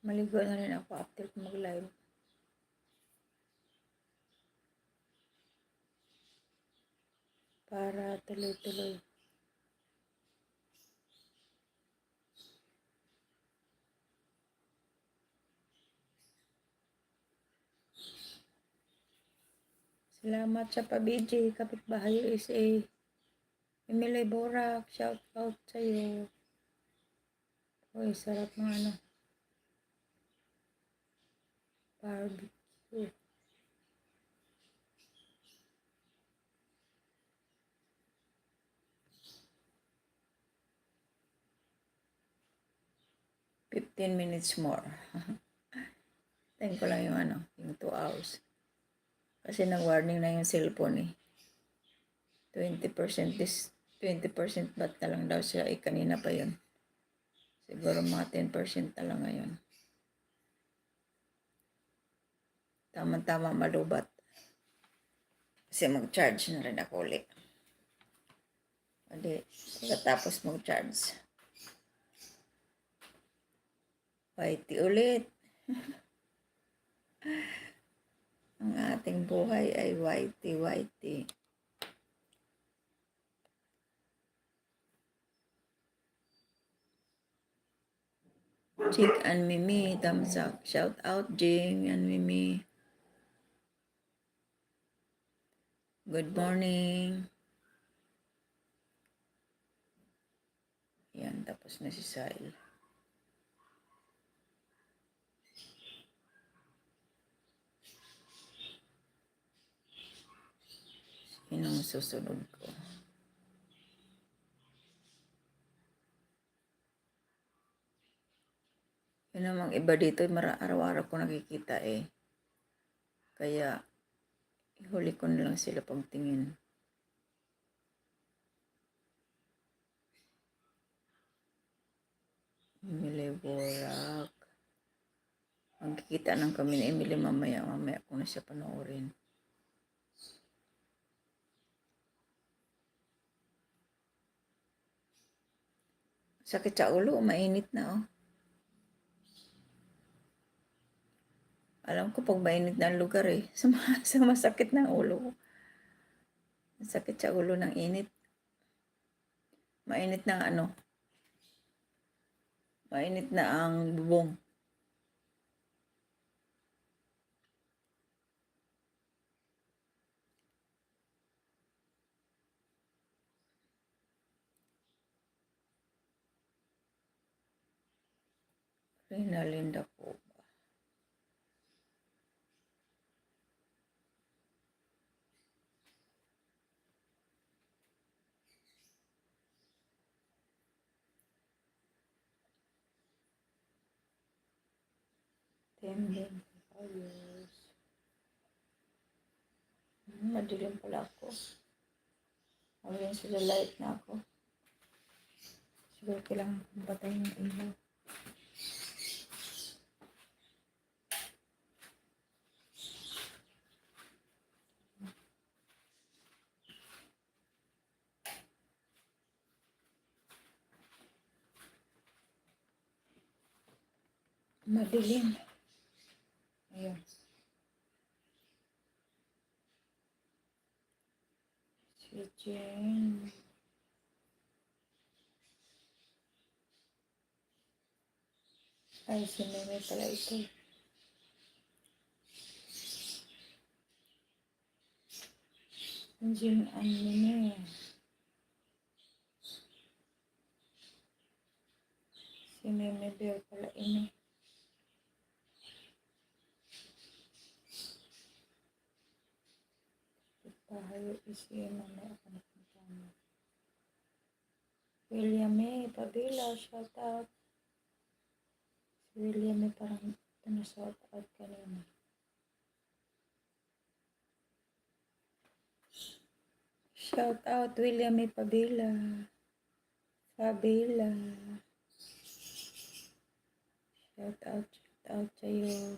Maligo na rin ako after ko mag-live. Para tuloy-tuloy. Salamat sa pa-BJ, kapitbahay USA. Emily Borak, shout out sa'yo. Uy, sarap ng ano. Barbecue. "15 minutes more." Tayo ko lang yung ano, yung 2 hours. Kasi nag-warning na yung cellphone eh. 20% 20% ba't na lang daw siya eh, kanina pa yun. Siguro mga 10% na lang ngayon. Tama-tama malubat. Kasi mag-charge na rin ako ulit. Hindi, pagkatapos mag-charge. Whitey ulit. Ang ating buhay ay whitey. Jig and Mimi, thumbs up. Shout out Jing and Mimi. Good morning. Yan, tapos na si Sile. Yun ang susunod ko. Yun namang iba dito, araw-araw ko nakikita eh. Kaya, ihuli ko na lang sila pagtingin. Emily Borak. Magkikita lang kami ni Emily mamaya ko na siya panoorin. Sakit sa ulo, mainit na oh. Alam ko pag mainit na ang lugar eh, sumasakit na ang ulo ko. Sakit sa ulo ng init. Mainit na ano. Mainit na ang bubong. Rinalinda ko. Tending ayos. Madilim pala ako. Hanggang sa light na ako. Siguro kailangan kong patayin yung ilaw. Madilim. Ayun. Switching. Ay, sineme pala ito. Jing and Mimi. Si Meme Bear pala ini. Bahayo isi mamaya ako napunta mo. William May, Pabila, shout out. Si William May parang shout out kanina. Shout out William May Pabila. Pabila. Shout out sa'yo.